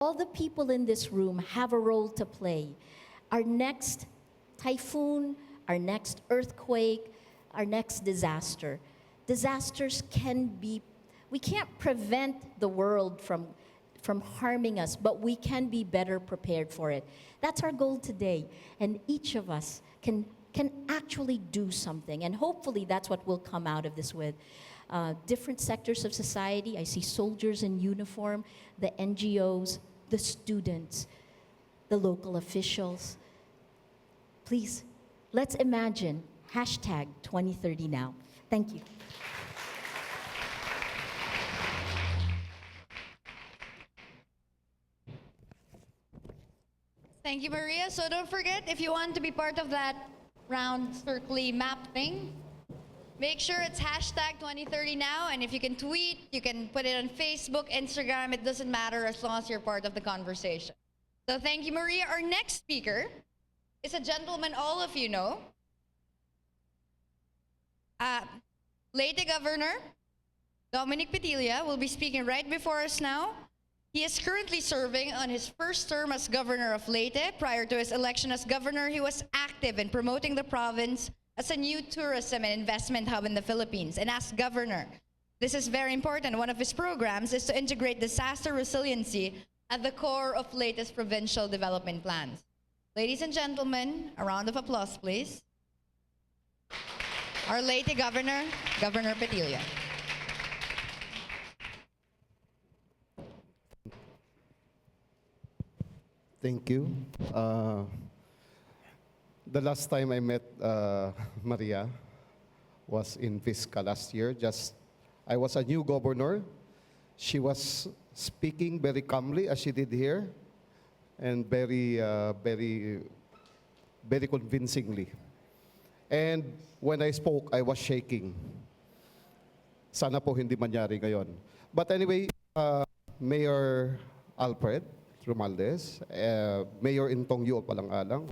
All the people in this room have a role to play. Our next typhoon, our next earthquake, our next disaster. Disasters can be, we can't prevent the world from harming us, but we can be better prepared for it. That's our goal today. And each of us can actually do something. And hopefully that's what we'll come out of this with. Different sectors of society. I see soldiers in uniform, the NGOs, the students, the local officials. Please, let's imagine #2030 now. Thank you. Thank you, Maria. So don't forget, if you want to be part of that round circly map thing, make sure it's #2030 now, and if you can tweet, you can put it on Facebook, Instagram, it doesn't matter as long as you're part of the conversation. So thank you, Maria. Our next speaker is a gentleman all of you know. Leyte Governor Dominic Petilla will be speaking right before us now. He is currently serving on his first term as governor of Leyte. Prior to his election as governor, he was active in promoting the province as a new tourism and investment hub in the Philippines. And as governor, this is very important. One of his programs is to integrate disaster resiliency at the core of Leyte's provincial development plans. Ladies and gentlemen, a round of applause, please. Our Leyte Governor, Governor Petilla. Thank you. The last time I met Maria was in Fiscal last year. I was a new governor. She was speaking very calmly as she did here, and very convincingly. And when I spoke, I was shaking. Sana po hindi mangyari ngayon. But anyway, Mayor Alfred Romualdez, Mayor Intongyo Palang-Alang,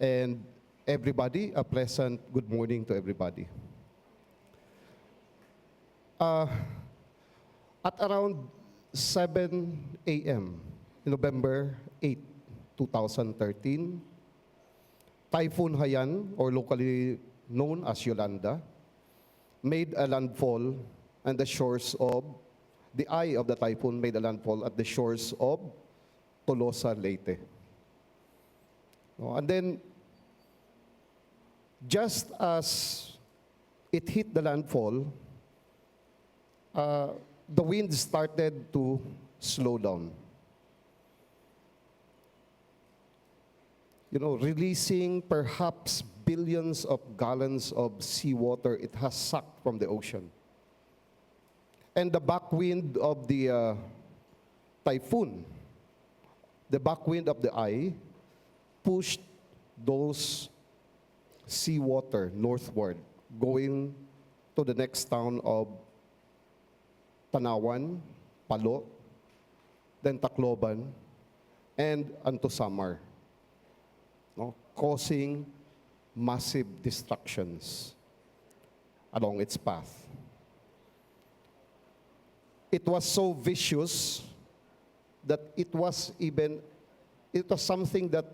and everybody, a pleasant good morning to everybody. At around 7 a.m. November 8, 2013, Typhoon Haiyan, or locally known as Yolanda, made a landfall on the shores of the eye of the typhoon made a landfall at the shores of Tolosa, Leyte. And then, just as it hit the landfall, the wind started to slow down. Releasing perhaps billions of gallons of seawater it has sucked from the ocean. And the backwind of the typhoon, the backwind of the eye, pushed those seawater northward, going to the next town of Tanawan, Palo, then Tacloban, and unto Samar, causing massive destructions along its path. It was so vicious that it was something that,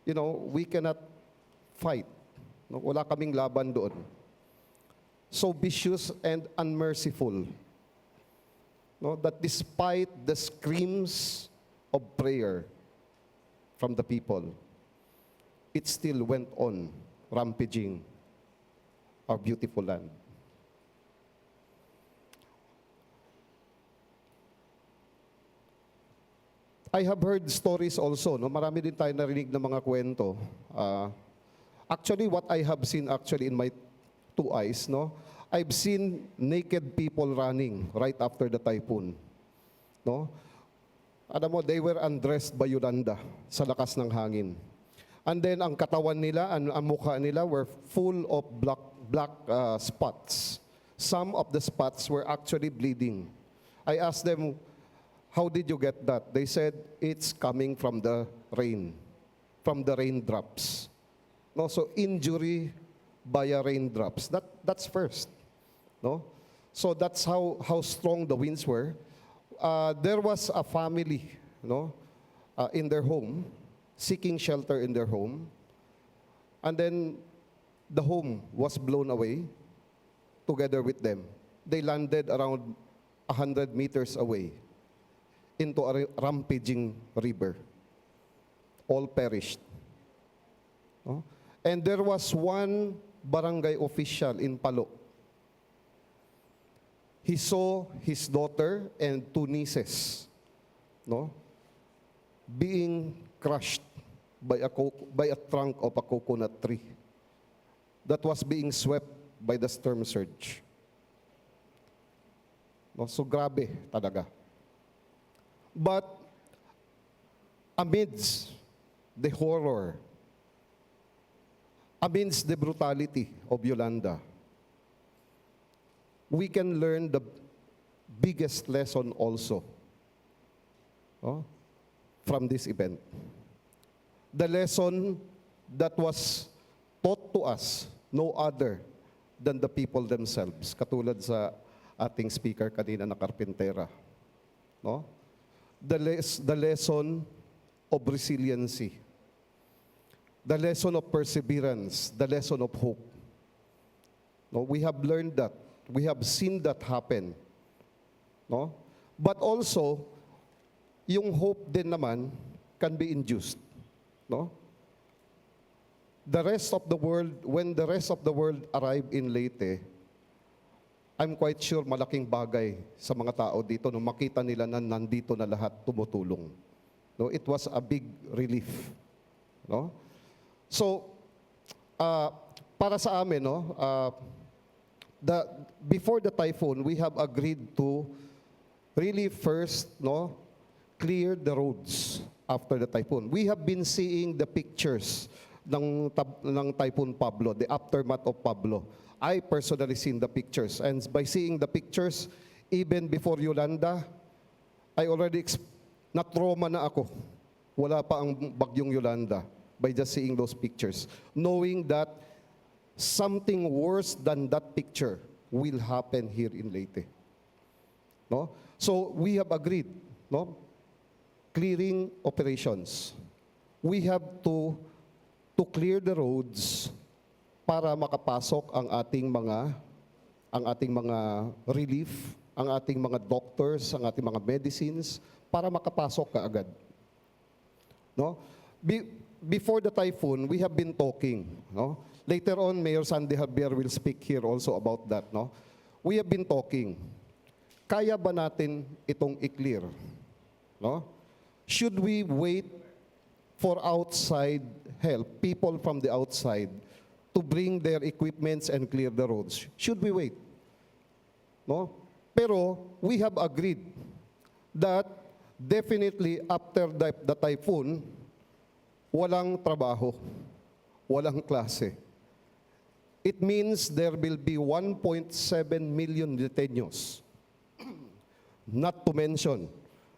we cannot fight. Wala kaming laban doon. So vicious and unmerciful. That despite the screams of prayer from the people, it still went on rampaging our beautiful land. I have heard stories also. Marami din tayo narinig na mga kwento. Actually, what I have seen actually in my two eyes, I've seen naked people running right after the typhoon. Alam mo, they were undressed by Yolanda sa lakas ng hangin. And then ang katawan nila, ang mukha nila were full of black spots. Some of the spots were actually bleeding. I asked them, how did you get that? They said, it's coming from the rain, from the raindrops. So injury via raindrops. That's first. So that's how strong the winds were. there was a family, in their home, seeking shelter in their home, and then the home was blown away together with them. They landed around 100 meters away into a rampaging river. All perished. No? And there was one barangay official in Palo. He saw his daughter and two nieces, being crushed by a trunk of a coconut tree that was being swept by the storm surge. No, so grabe talaga. But amidst the horror, amidst the brutality of Yolanda, we can learn the biggest lesson also from this event. The lesson that was taught to us no other than the people themselves, katulad sa ating speaker kanina na karpentera. No? The lesson of resiliency, the lesson of perseverance, the lesson of hope. No? We have learned that. We have seen that happen. No? But also, yung hope din naman can be induced. No? The rest of the world, when the rest of the world arrived in Leyte, I'm quite sure malaking bagay sa mga tao dito nung makita nila na nandito na lahat tumutulong. No? It was a big relief. No? So, para sa amin, before the typhoon, we have agreed to really first, clear the roads after the typhoon. We have been seeing the pictures ng Typhoon Pablo, the aftermath of Pablo. I personally seen the pictures. And by seeing the pictures, even before Yolanda, I already na-trauma na ako. Wala pa ang bagyong Yolanda by just seeing those pictures. Knowing that something worse than that picture will happen here in Leyte. No? So we have agreed, clearing operations. We have to clear the roads para makapasok ang ating mga relief, ang ating mga doctors, ang ating mga medicines para makapasok kaagad. No? Before the typhoon, we have been talking, Later on, Mayor Sandy Javier will speak here also about that, We have been talking. Kaya ba natin itong i-clear? Should we wait for outside help, people from the outside, to bring their equipments and clear the roads? Should we wait? Pero we have agreed that definitely after the typhoon, walang trabaho, walang klase. It means there will be 1.7 million detenios. Not to mention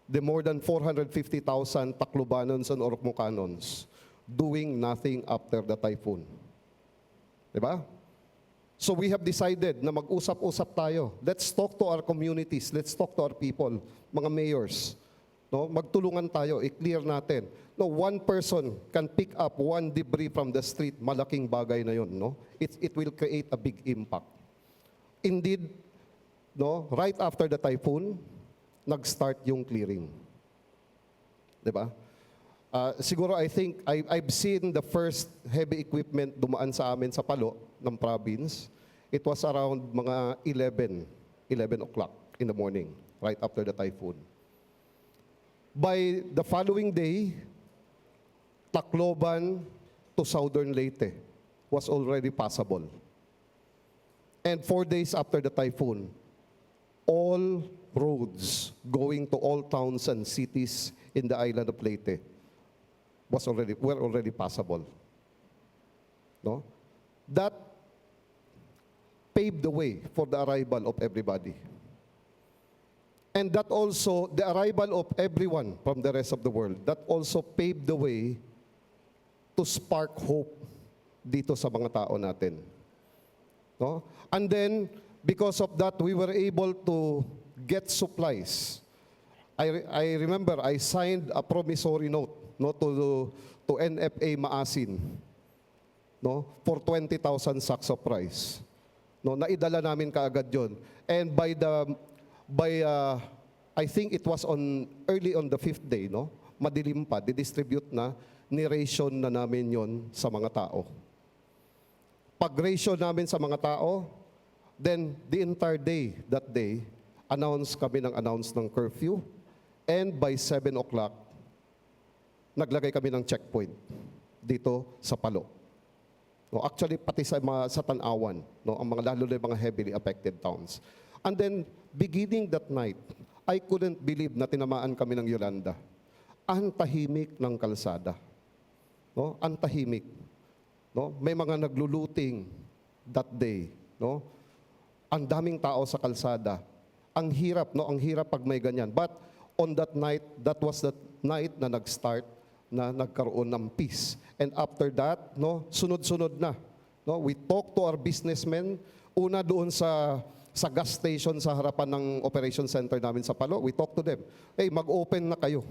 the more than 450,000 Taclobanons and Ormocanons doing nothing after the typhoon. Diba? So we have decided na mag-usap-usap tayo. Let's talk to our communities. Let's talk to our people, mga mayors. Magtulungan tayo, i-clear natin. One person can pick up one debris from the street, malaking bagay na yun. It will create a big impact. Indeed, right after the typhoon, nag-start yung clearing. Diba? Siguro I think I've seen the first heavy equipment dumaan sa amin sa Palo ng province. It was around mga 11 o'clock in the morning, right after the typhoon. By the following day, Tacloban to southern Leyte was already passable. And 4 days after the typhoon, all roads going to all towns and cities in the island of Leyte were already passable. That paved the way for the arrival of everybody. And that also, the arrival of everyone from the rest of the world, that also paved the way to spark hope dito sa mga tao natin. And then, because of that, we were able to get supplies. I remember I signed a promissory note, no, to NFA Maasin, no, for 20,000 sacks of rice. No, naidala namin kaagad 'yon. And I think it was early on the 5th day, no, madilim pa, didistribute na, ni-ration na namin 'yon sa mga tao. Pag-ration namin sa mga tao, then the entire day, that day, kami announce ng curfew, and by 7 o'clock, naglagay kami ng checkpoint dito sa Palo. No, actually, pati sa Tanawan, no, lalo na yung mga heavily affected towns. And then, beginning that night, I couldn't believe na tinamaan kami ng Yolanda. Ang tahimik ng kalsada. No, ang tahimik. No, may mga nagluluting that day. No, ang daming tao sa kalsada. Ang hirap, no, ang hirap pag may ganyan. But on that night, that was the night na nag-start na nagkaroon ng peace. And after that, no, sunod-sunod na. No, we talk to our businessmen, una doon sa gas station sa harapan ng operation center namin sa Palo, we talk to them. Hey, mag-open na kayo.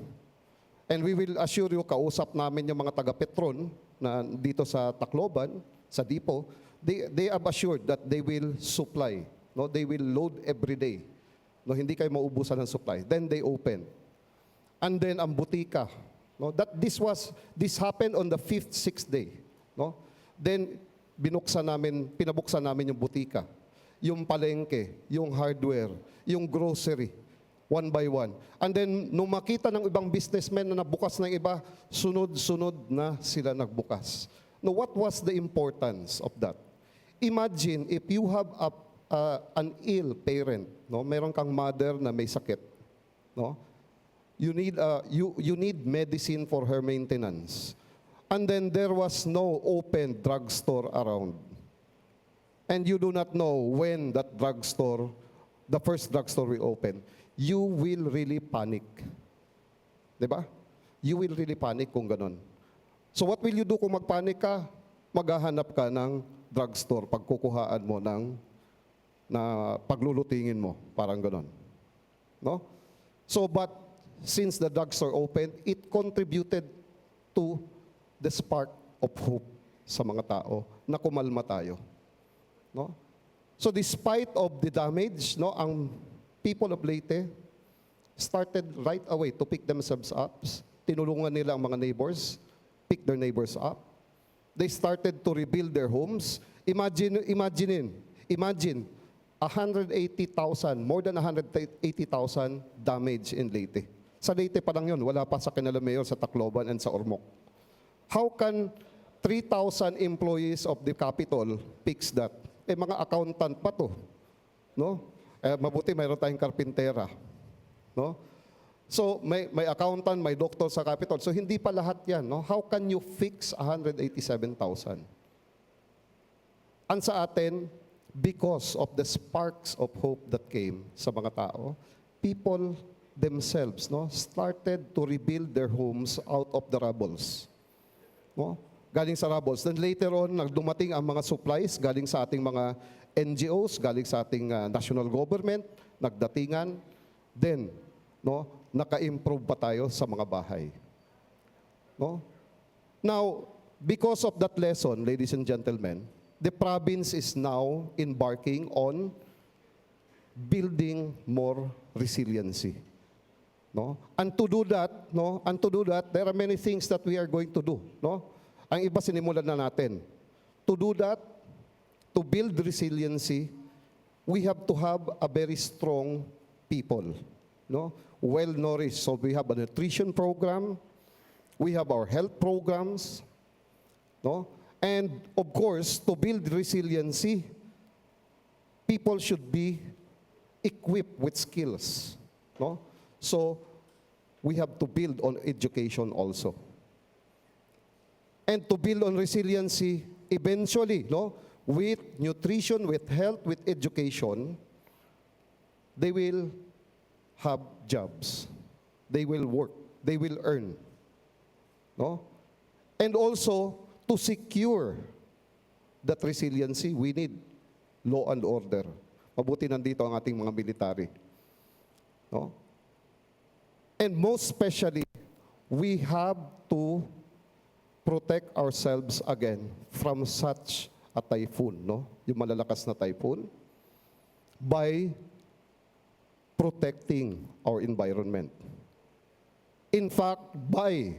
And we will assure you, kausap namin yung mga taga-Petron na dito sa Tacloban, sa depot, they have assured that they will supply. No, they will load every day. No, hindi kayo maubusan ng supply. Then they open. And then ang butika, no, this happened on the 5th, 6th day, no? Then pinabuksan namin yung butika, yung palengke, yung hardware, yung grocery, one by one. And then nung makita ng ibang businessmen na nabukas ng iba, sunod-sunod na sila nagbukas. Now, what was the importance of that? Imagine if you have an ill parent, no? Meron kang mother na may sakit, no? You need medicine for her maintenance. And then there was no open drugstore around. And you do not know when that drugstore, the first drugstore will open. You will really panic. Diba? You will really panic kung ganon. So what will you do kung magpanic ka? Maghahanap ka ng drugstore, pagkukuhaan mo na paglulutingin mo, parang ganon. No? So, but since the drugstore opened, it contributed to the spark of hope sa mga tao na kumalma tayo. No? So despite of the damage, no, ang people of Leyte started right away to pick themselves up. Tinulungan nila ang mga neighbors, pick their neighbors up. They started to rebuild their homes. Imagine 180,000, more than 180,000 damage in Leyte. Sa Leyte pa lang yun, wala pa sa kanila mayor sa Tacloban and sa Ormoc. How can 3,000 employees of the capital fix that? Mga accountant pa to. No? Mabuti mayroon tayong karpintera. No? So may accountant, may doctor sa capital. So hindi pa lahat yan. No? How can you fix 187,000? Ang sa atin, because of the sparks of hope that came sa mga tao, people themselves, no, started to rebuild their homes out of the rubbles. No? Galing sa rubbles. Then later on, nagdumating ang mga supplies galing sa ating mga NGOs, galing sa ating national government, nagdatingan. Then, no, naka-improve pa tayo sa mga bahay. No? Now, because of that lesson, ladies and gentlemen, the province is now embarking on building more resiliency. No? And to do that, there are many things that we are going to do. No? Ang iba sinimulan na natin. To do that, to build resiliency, we have to have a very strong people. No? Well-nourished. So we have a nutrition program, we have our health programs, no? And of course, to build resiliency, people should be equipped with skills. No? So, we have to build on education also. And to build on resiliency, eventually, no, with nutrition, with health, with education, they will have jobs. They will work. They will earn. No? And also, to secure that resiliency, we need law and order. Mabuti nandito ang ating mga military. No? And most especially, we have to protect ourselves again from such a typhoon, no? Yung malalakas na typhoon, by protecting our environment. In fact, by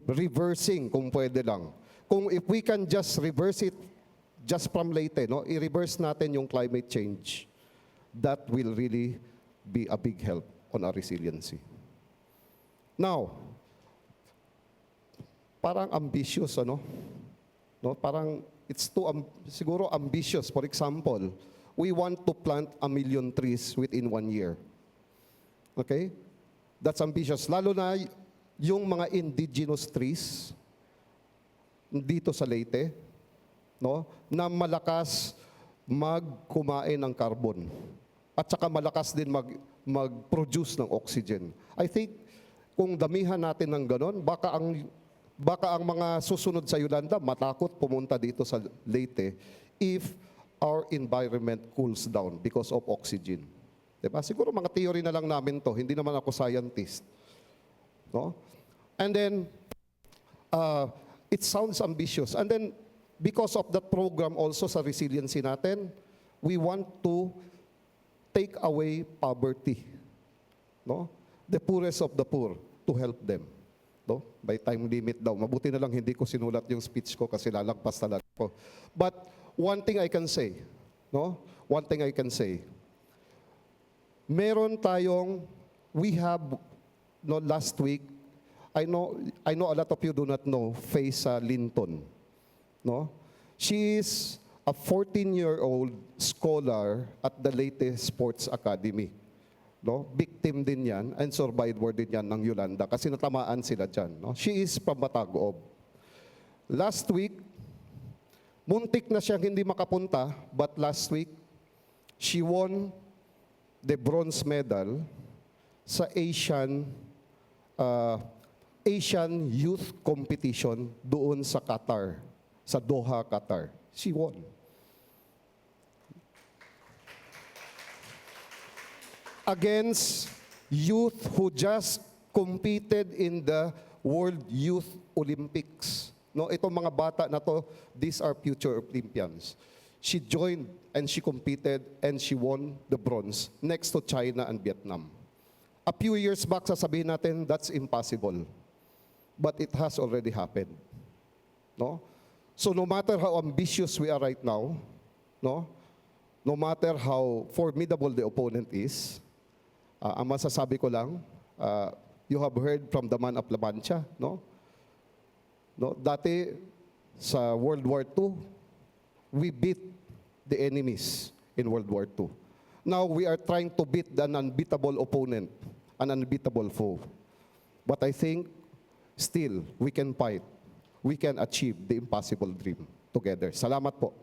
reversing, kung pwede lang. Kung if we can just reverse it just from Leyte, no? I-reverse natin yung climate change. That will really be a big help on our resiliency. Now, parang ambitious, ano? No? Parang it's too, siguro ambitious. For example, we want to plant 1 million trees within 1 year. Okay? That's ambitious. Lalo na yung mga indigenous trees dito sa Leyte, no, na malakas magkumain ng carbon at saka malakas din mag-produce ng oxygen. I think kung damihan natin ng ganon, baka ang mga susunod sa Yolanda matakot pumunta dito sa Leyte if our environment cools down because of oxygen. Diba? Siguro mga theory na lang namin to, hindi naman ako scientist. No? And then, it sounds ambitious. And then, because of that program also sa resiliency natin, we want to take away poverty. No? The poorest of the poor, to help them. No? By time limit daw. Mabuti na lang hindi ko sinulat yung speech ko kasi lalagpas talaga ko. But one thing I can say, no? One thing I can say, meron tayong, we have, no, last week, I know a lot of you do not know Faye Linton. No? She is a 14-year-old scholar at the Leyte Sports Academy. No? Victim din yan and survivor din yan ng Yolanda kasi natamaan sila dyan. No? She is from Batagoob. Last week, muntik na siyang hindi makapunta, but last week, she won the bronze medal sa Asian Youth Competition doon sa Qatar, sa Doha, Qatar. She won. Against youth who just competed in the World Youth Olympics. No, itong mga bata na to, these are future Olympians. She joined and she competed and she won the bronze next to China and Vietnam. A few years back, sasabihin natin, that's impossible. But it has already happened. No? So no matter how ambitious we are right now, no matter how formidable the opponent is, ang masasabi ko lang, you have heard from the man of La Mancha, no? Dati sa World War II, we beat the enemies in World War II. Now we are trying to beat an unbeatable opponent, an unbeatable foe. But I think still we can fight. We can achieve the impossible dream together. Salamat po.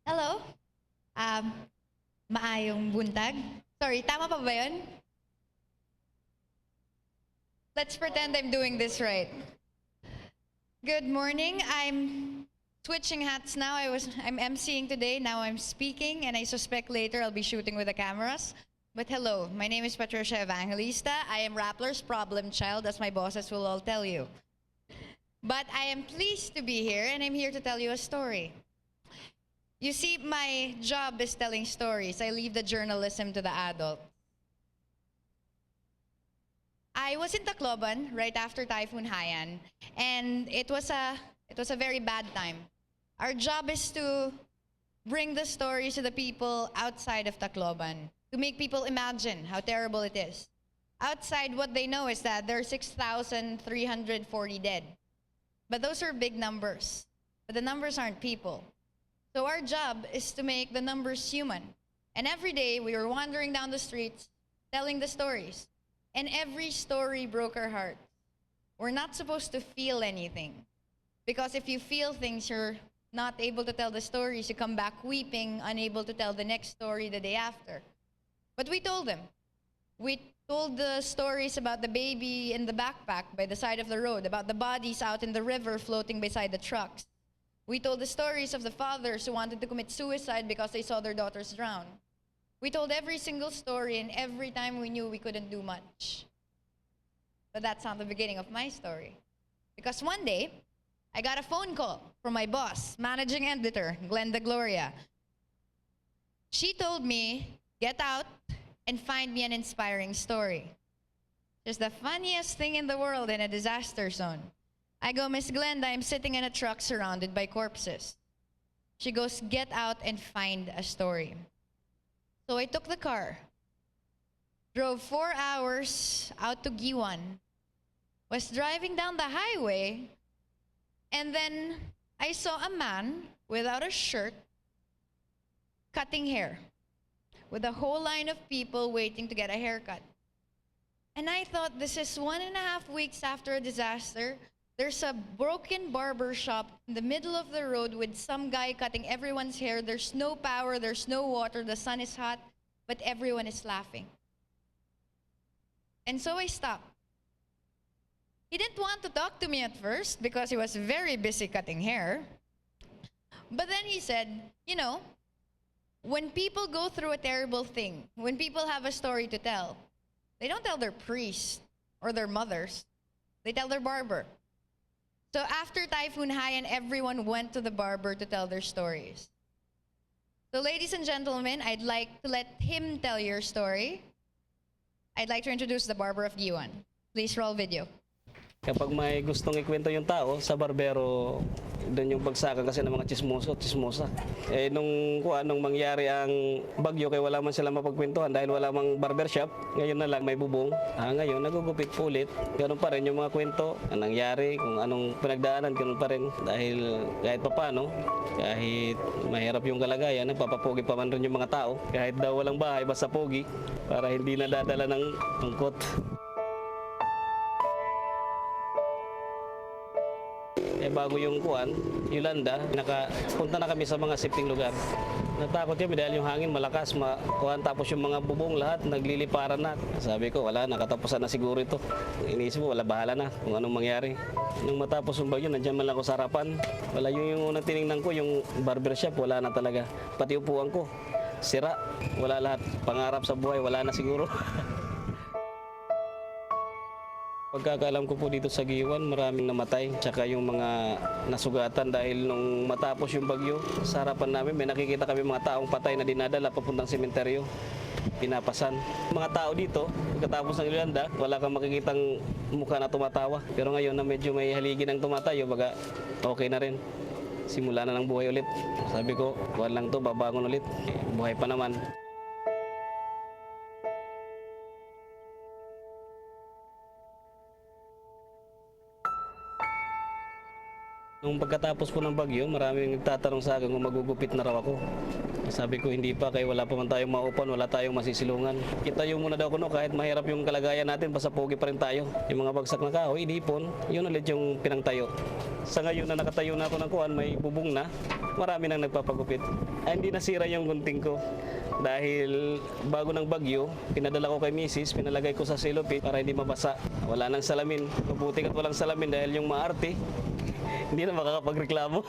Hello. Maayong buntag. Sorry, tama pa ba yun? Let's pretend I'm doing this right. Good morning. I'm switching hats now. I'm emceeing today. Now I'm speaking, and I suspect later I'll be shooting with the cameras. But hello, my name is Patricia Evangelista. I am Rappler's problem child, as my bosses will all tell you. But I am pleased to be here, and I'm here to tell you a story. You see, my job is telling stories. I leave the journalism to the adult. I was in Tacloban right after Typhoon Haiyan, and it was a very bad time. Our job is to bring the stories to the people outside of Tacloban, to make people imagine how terrible it is. Outside, what they know is that there are 6,340 dead. But those are big numbers. But the numbers aren't people. So our job is to make the numbers human. And every day, we were wandering down the streets, telling the stories. And every story broke our heart. We're not supposed to feel anything. Because if you feel things, you're not able to tell the stories. You come back weeping, unable to tell the next story the day after. But we told them. We told the stories about the baby in the backpack by the side of the road, about the bodies out in the river floating beside the trucks. We told the stories of the fathers who wanted to commit suicide because they saw their daughters drown. We told every single story, and every time we knew we couldn't do much. But that's not the beginning of my story. Because one day, I got a phone call from my boss, managing editor, Glenda Gloria. She told me, get out and find me an inspiring story. Just the funniest thing in the world in a disaster zone. I go, Miss Glenda, I'm sitting in a truck surrounded by corpses. She goes, get out and find a story. So I took the car, drove 4 hours out to Guiuan, was driving down the highway, and then I saw a man without a shirt cutting hair with a whole line of people waiting to get a haircut. And I thought, this is 1.5 weeks after a disaster. There's a broken barber shop in the middle of the road with some guy cutting everyone's hair. There's no power, there's no water, the sun is hot, but everyone is laughing. And so I stopped. He didn't want to talk to me at first because he was very busy cutting hair. But then he said, you know, when people go through a terrible thing, when people have a story to tell, they don't tell their priest or their mothers. They tell their barber. So after Typhoon Haiyan, everyone went to the barber to tell their stories. So ladies and gentlemen, I'd like to let him tell your story. I'd like to introduce the barber of Guiuan. Please roll video. Kapag may gustong ikwento yung tao, sa barbero, doon yung bagsakan kasi ng mga chismosa. Eh, nung mangyari ang bagyo, kaya wala man sila mapagkwentuhan dahil wala mang barbershop, ngayon na lang may bubong. Ngayon, nagugupit po ulit. Ganun pa rin yung mga kwento, ang nangyari, kung anong pinagdaanan, ganun pa rin. Dahil kahit papano, kahit mahirap yung kalagayan, nagpapapogi pa man rin yung mga tao. Kahit daw walang bahay, basta pogi, para hindi nadadala ng tungkot. Bago yung Yolanda, nakapunta na kami sa mga safety lugar. Natakot kami dahil yung hangin malakas, tapos yung mga bubong lahat nagliliparan na. Sabi ko, wala, nakatapusan na siguro ito. Iniisip ko, wala, bahala na kung anong mangyari. Nung matapos yung bagyo, nandiyan man lang ako sa harapan. Wala yung unang tinignan ko, yung barbershop, wala na talaga. Pati upuan ko, sira, wala lahat. Pangarap sa buhay, wala na siguro. Pagkakaalam ko po dito sa Guiuan, maraming namatay. Tsaka yung mga nasugatan dahil nung matapos yung bagyo, sa harapan namin may nakikita kami mga taong patay na dinadala papuntang sementeryo. Pinapasan. Mga tao dito, pagkatapos ng Yolanda, wala kang makikitang mukha na tumatawa. Pero ngayon na medyo may haligi ng tumatayo, baga okay na rin. Simula na ng buhay ulit. Sabi ko, buwan lang to, babangon ulit. Buhay pa naman. Nung pagkatapos po ng bagyo, maraming nagtatanong sa akin kung magugupit na raw ako. Sabi ko, hindi pa, kaya wala pa man tayong maupan, wala tayong masisilungan. Itayo muna daw kuno, kahit mahirap yung kalagayan natin, basta pogi pa rin tayo. Yung mga bagsak na kahoy, inipon, yun ulit yung pinangtayo. Sa ngayon na nakatayo na ako ng kuwan, may bubong na, marami nang nagpapagupit. Ay, hindi nasira yung gunting ko. Dahil bago ng bagyo, pinadala ko kay misis, pinalagay ko sa silopit para hindi mabasa. Wala nang salamin. Mabuti at walang salamin dahil yung maarte, hindi na makakapagreklamo.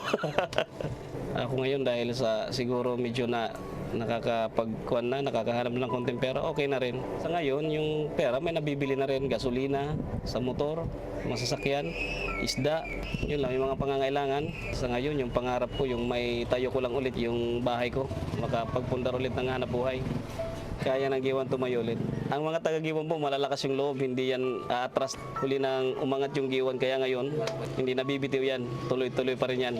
Ako ngayon dahil sa siguro medyo na nakakapagkuhan na, nakakahanap ng konting pera, okay na rin. Sa ngayon, yung pera may nabibili na rin, gasolina, sa motor, masasakyan, isda, yun lang yung mga pangangailangan. Sa ngayon, yung pangarap ko, yung may tayo ko lang ulit yung bahay ko, makapagpundar ulit ng hanap buhay. Kaya ng Guiuan tumayo ulit. Ang mga taga-Guiuan po, malalakas yung loob, hindi yan aatras. Huli nang umangat yung Guiuan, kaya ngayon, hindi nabibitiw yan. Tuloy-tuloy pa rin yan.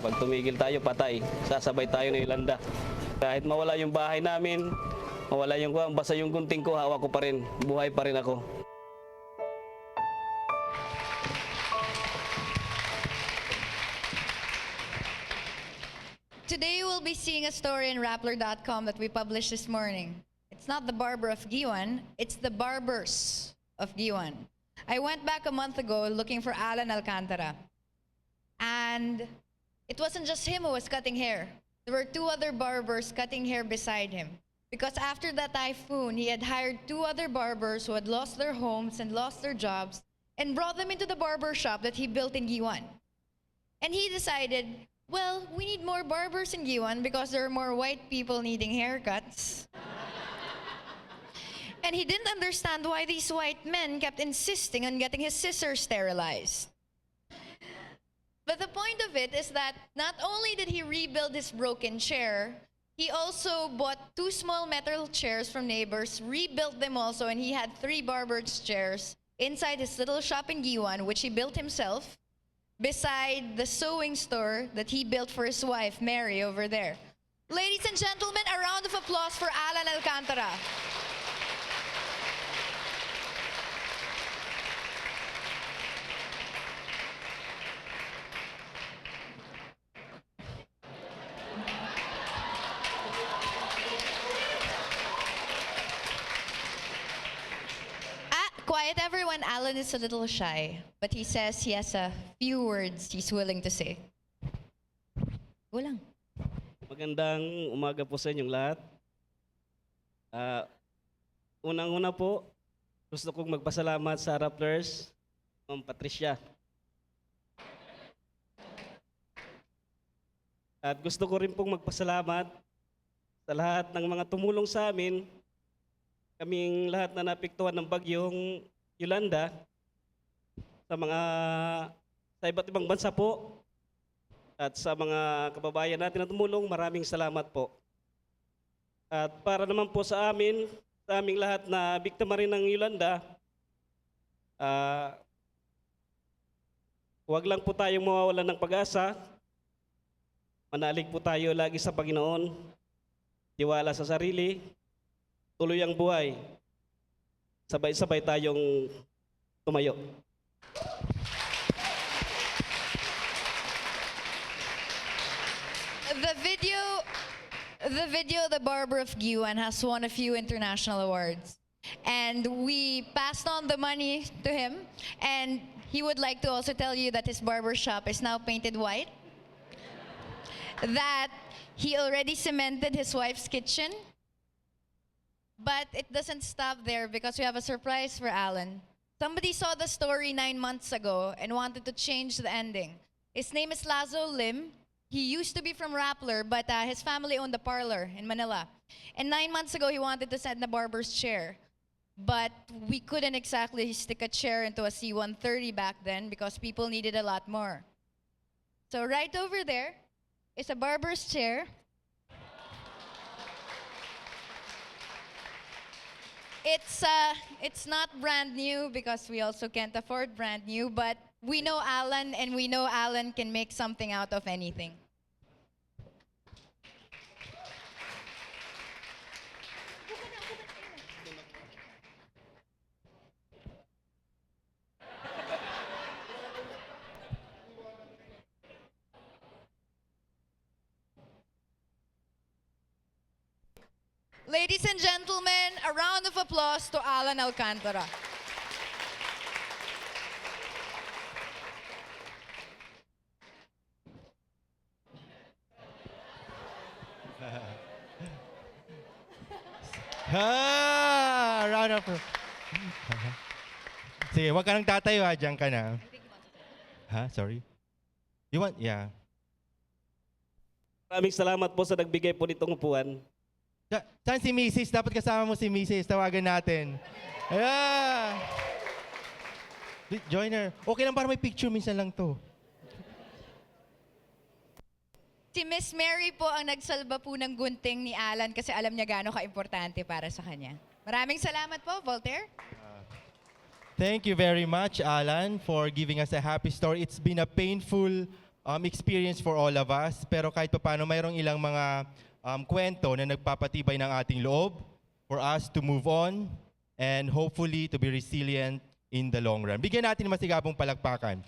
Pag tumigil tayo, patay. Sasabay tayo ng Yolanda. Kahit mawala yung bahay namin, mawala yung kuwan, basta yung gunting ko, hawak ko pa rin. Buhay pa rin ako. Today we'll be seeing a story in Rappler.com that we published this morning. It's not the barber of Guiuan, it's the barbers of Guiuan. I went back a month ago looking for Alan Alcantara. And it wasn't just him who was cutting hair. There were 2 other barbers cutting hair beside him. Because after that typhoon, he had hired 2 other barbers who had lost their homes and lost their jobs and brought them into the barber shop that he built in Guiuan. And he decided, Well, we need more barbers in Guiuan because there are more white people needing haircuts. And he didn't understand why these white men kept insisting on getting his scissors sterilized. But the point of it is that not only did he rebuild his broken chair, he also bought 2 small metal chairs from neighbors, rebuilt them also, and he had 3 barber's chairs inside his little shop in Guiuan, which he built himself, beside the sewing store that he built for his wife, Mary, over there. Ladies and gentlemen, a round of applause for Alan Alcantara. Quiet everyone, Alan is a little shy, but he says he has a few words he's willing to say. Walang. Magandang umaga po sa inyong lahat. Unang-una po, gusto kong magpasalamat sa Rapplers, Ma'am Patricia. At gusto ko rin pong magpasalamat sa lahat ng mga tumulong sa amin, kaming lahat na napektuhan ng bagyong Yolanda, sa iba't ibang bansa po, at sa mga kababayan natin na tumulong, maraming salamat po. At para naman po sa amin, sa aming lahat na biktima rin ng Yolanda, huwag lang po tayong mawawalan ng pag-asa. Manalig po tayo lagi sa Panginoon, tiwala sa sarili, tuloy ang buhay. Sabay-sabay tayong tumayo. The video, The Barber of Guiuan, has won a few international awards. And we passed on the money to him. And he would like to also tell you that his barber shop is now painted white. That he already cemented his wife's kitchen. But it doesn't stop there because we have a surprise for Alan. Somebody saw the story 9 months ago and wanted to change the ending. His name is Lazo Lim. He used to be from Rappler, but his family owned a parlor in Manila. And 9 months ago, he wanted to send the barber's chair. But we couldn't exactly stick a chair into a C-130 back then because people needed a lot more. So right over there is a barber's chair. It's not brand new because we also can't afford brand new, but we know Alan and we know Alan can make something out of anything. Ladies and gentlemen, a round of applause to Alan Alcantara. Round of Sige, wag ka nang tatayo ha, diyan ka na. Ha? Sorry? You want? Yeah. Maraming salamat po sa nagbigay po nitong upuan. Saan si Mrs.? Dapat kasama mo si Mrs. Tawagan natin. Yeah. Join her. Okay lang para may picture, minsan lang to. Si Miss Mary po ang nagsalba po ng gunting ni Alan kasi alam niya gaano ka-importante para sa kanya. Maraming salamat po, Voltaire. Thank you very much, Alan, for giving us a happy story. It's been a painful experience for all of us, pero kahit paano mayroong ilang mga kwento na nagpapatibay ng ating loob for us to move on and hopefully to be resilient in the long run. Bigyan natin ng masigabong palakpakan.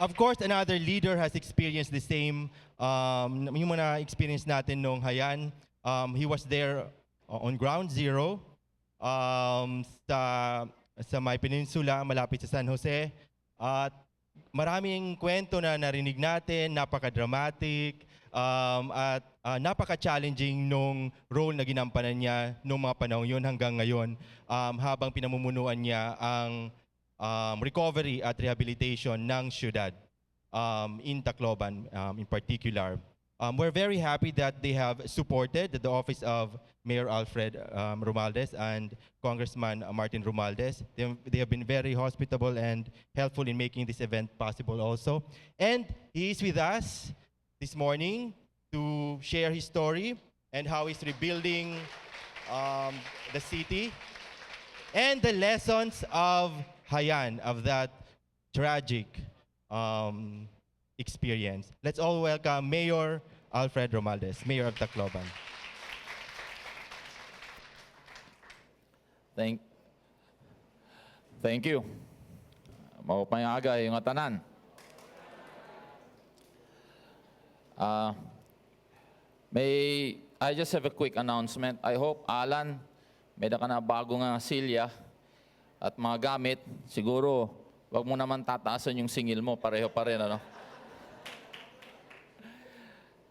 Of course, another leader has experienced the same, yung mga experience natin nung Hayan. He was there on ground zero sa may peninsula, malapit sa San Jose. At maraming kwento na narinig natin, napaka-dramatic, at napaka-challenging nung role na ginampanan niya nung mga panahon yun hanggang ngayon habang pinamumunuan niya ang recovery at rehabilitation ng syudad. in Tacloban in particular. We're very happy that they have supported the office of Mayor Alfred Romualdez and Congressman Martin Romualdez. They have been very hospitable and helpful in making this event possible also. And he is with us this morning to share his story and how he's rebuilding the city and the lessons of Hayan, of that tragic experience. Let's all welcome Mayor Alfred Romualdez, Mayor of Tacloban. Thank you. Maupay aga yung tanan. I just have a quick announcement. I hope, Alan, may ka na bago nga silya at mga gamit. Siguro, wag mo naman tataasan yung singil mo. Pareho pa rin, ano?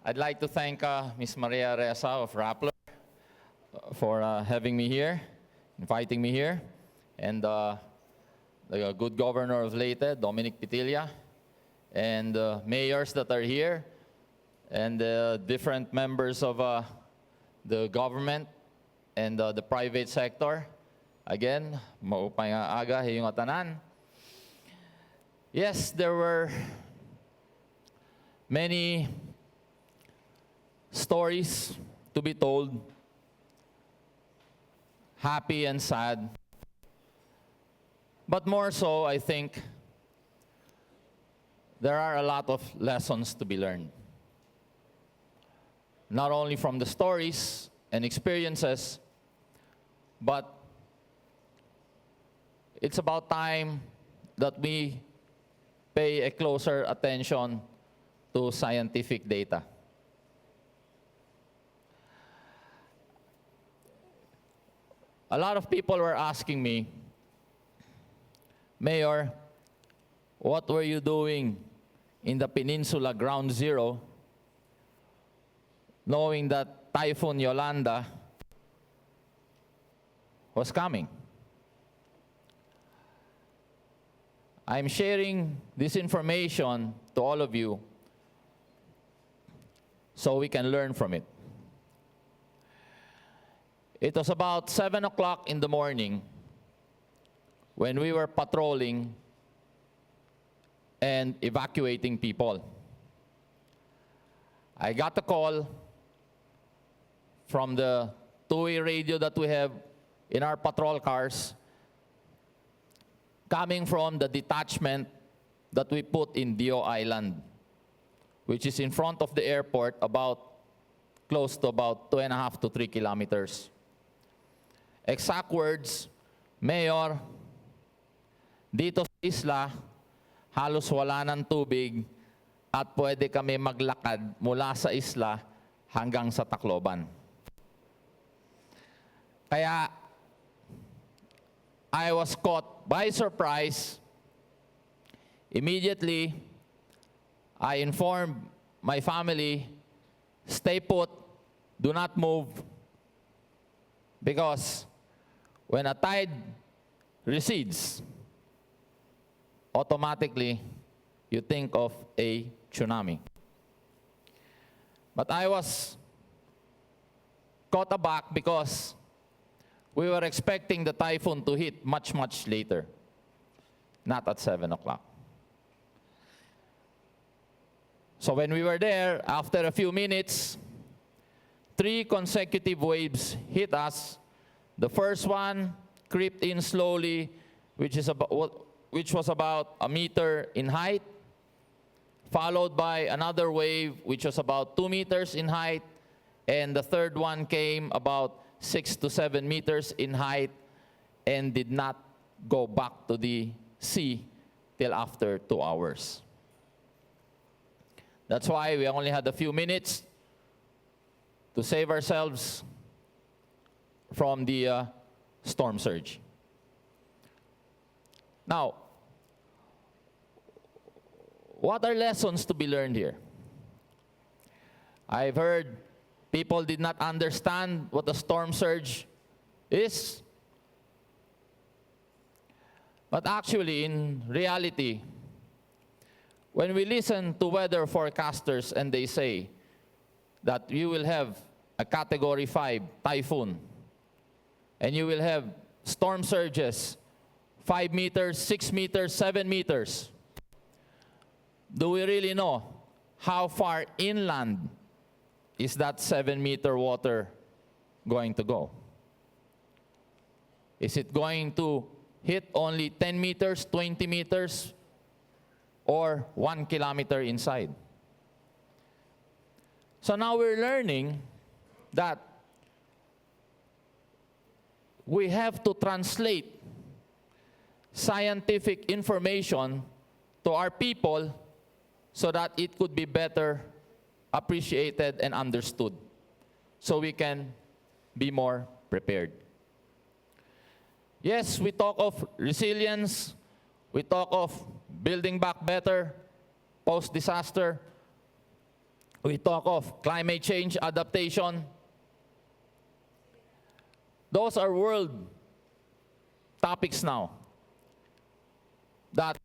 I'd like to thank Ms. Maria Reza of Rappler for having me here, inviting me here, and the good governor of Leyte, Dominic Pitilla, and mayors that are here, and different members of the government and the private sector. Again, maupay nga aga hiyong tanan. Yes, there were many stories to be told, happy and sad. But more so, I think, there are a lot of lessons to be learned. Not only from the stories and experiences, but it's about time that we pay a closer attention to scientific data. A lot of people were asking me, Mayor, what were you doing in the Peninsula Ground Zero, knowing that Typhoon Yolanda was coming? I'm sharing this information to all of you so we can learn from it. It was about 7 o'clock in the morning when we were patrolling and evacuating people. I got a call from the two-way radio that we have in our patrol cars coming from the detachment that we put in Dio Island, which is in front of the airport, close to about 2.5 to 3 kilometers. Exact words, Mayor, dito sa isla, halos wala ng tubig at pwede kami maglakad mula sa isla hanggang sa Tacloban. Kaya, I was caught by surprise. Immediately, I informed my family, stay put, do not move, because when a tide recedes, automatically, you think of a tsunami. But I was caught aback because we were expecting the typhoon to hit much, much later, not at 7 o'clock. So when we were there, after a few minutes, 3 consecutive waves hit us. The first one crept in slowly, which was about a meter in height, followed by another wave, which was about 2 meters in height, and the third one came about 6 to 7 meters in height and did not go back to the sea till after 2 hours. That's why we only had a few minutes to save ourselves from the storm surge. Now, what are lessons to be learned here? I've heard people did not understand what a storm surge is. But actually, in reality, When we listen to weather forecasters and they say that you will have a Category 5 typhoon and you will have storm surges 5 meters, 6 meters, 7 meters, do we really know how far inland is that 7-meter water going to go? Is it going to hit only 10 meters, 20 meters, or 1 kilometer inside? So now we're learning that we have to translate scientific information to our people so that it could be better appreciated and understood, so we can be more prepared. Yes, we talk of resilience, we talk of building back better post-disaster, we talk of climate change adaptation. Those are world topics now that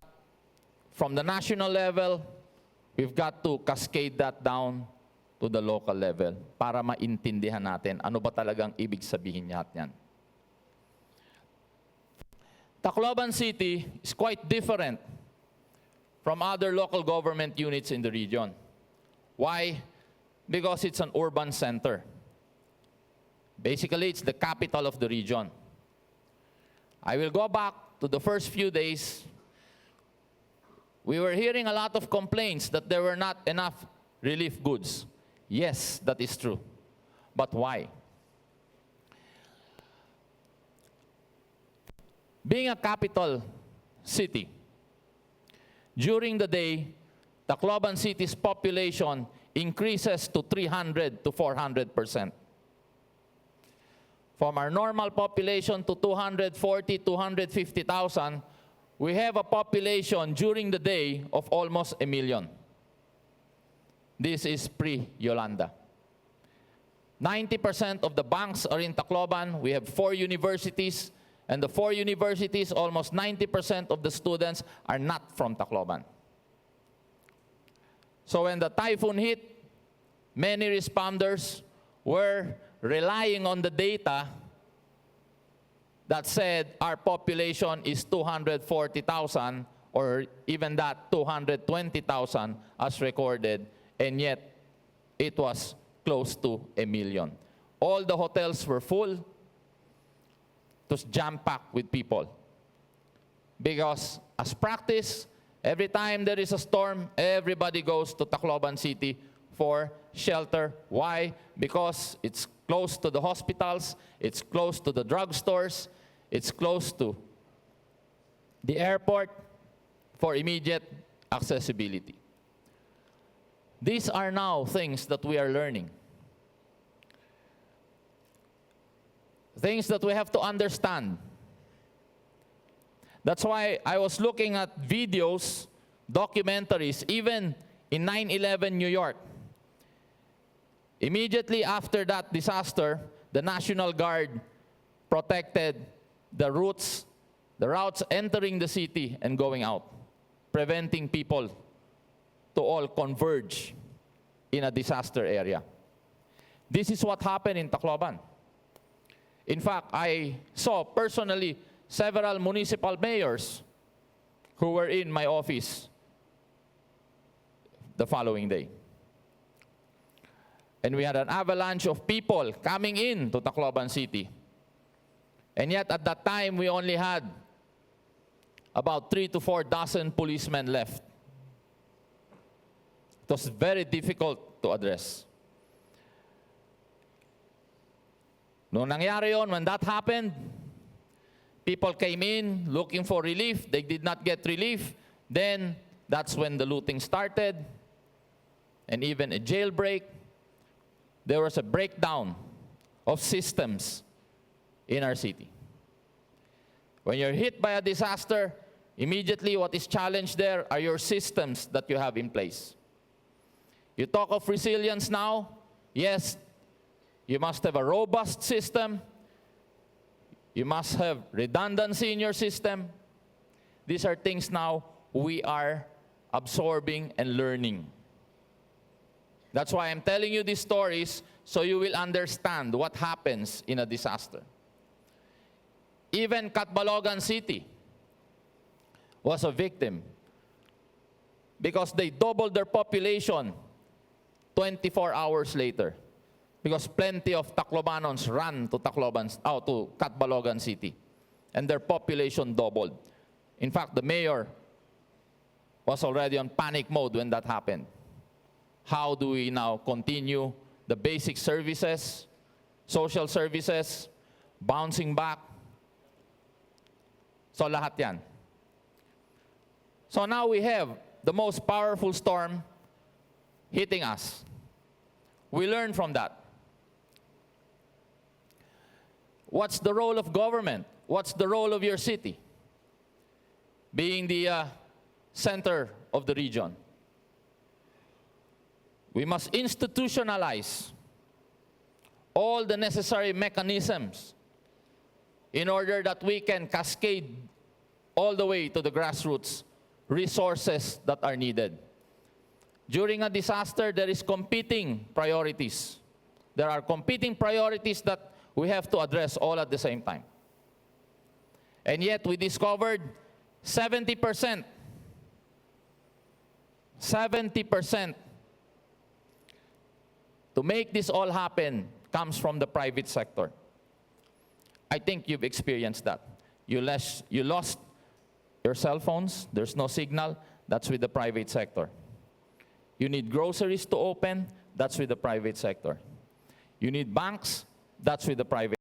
from the national level, we've got to cascade that down to the local level para maintindihan natin ano ba talagang ibig sabihin niya yan. Tacloban City is quite different from other local government units in the region. Why? Because it's an urban center. Basically, it's the capital of the region. I will go back to the first few days. We were hearing a lot of complaints that there were not enough relief goods. Yes, that is true. But why? Being a capital city, during the day, Tacloban City's population increases to 300 to 400%. From our normal population to 240, 250,000, we have a population during the day of almost 1 million. This is pre-Yolanda. 90% of the banks are in Tacloban. We have 4 universities, and the 4 universities, almost 90% of the students are not from Tacloban. So when the typhoon hit, many responders were relying on the data that said our population is 240,000, or even that 220,000 as recorded, and yet it was close to 1 million. All the hotels were full. It was jam-packed with people. Because as practice, every time there is a storm, everybody goes to Tacloban City for shelter. Why? Because it's close to the hospitals, it's close to the drugstores, it's close to the airport for immediate accessibility. These are now things that we are learning. Things that we have to understand. That's why I was looking at videos, documentaries, even in 9/11 New York. Immediately after that disaster, the National Guard protected the routes entering the city and going out, preventing people to all converge in a disaster area. This is what happened in Tacloban. In fact, I saw personally several municipal mayors who were in my office the following day. And we had an avalanche of people coming in to Tacloban City. And yet at that time, we only had about 3 to 4 dozen policemen left. It was very difficult to address. Noong nangyari yon, when that happened, people came in looking for relief. They did not get relief. Then that's when the looting started, and even a jailbreak. There was a breakdown of systems in our city. When you're hit by a disaster, immediately what is challenged there are your systems that you have in place. You talk of resilience now. Yes, you must have a robust system. You must have redundancy in your system. These are things now we are absorbing, and learning. That's why I'm telling you these stories, so you will understand what happens in a disaster. Even Catbalogan City was a victim because they doubled their population 24 hours later, because plenty of Taclobanons ran to to Catbalogan City, and their population doubled. In fact, the mayor was already on panic mode when that happened. How do we now continue the basic services, social services, bouncing back? So lahat yan. So now we have the most powerful storm hitting us. We learn from that. What's the role of government? What's the role of your city? Being the center of the region. We must institutionalize all the necessary mechanisms in order that we can cascade all the way to the grassroots resources that are needed. During a disaster, there is competing priorities. There are competing priorities that we have to address all at the same time. And yet we discovered 70% to make this all happen comes from the private sector. I think you've experienced that. You lost your cell phones, there's no signal, that's with the private sector. You need groceries to open, that's with the private sector. You need banks, that's with the private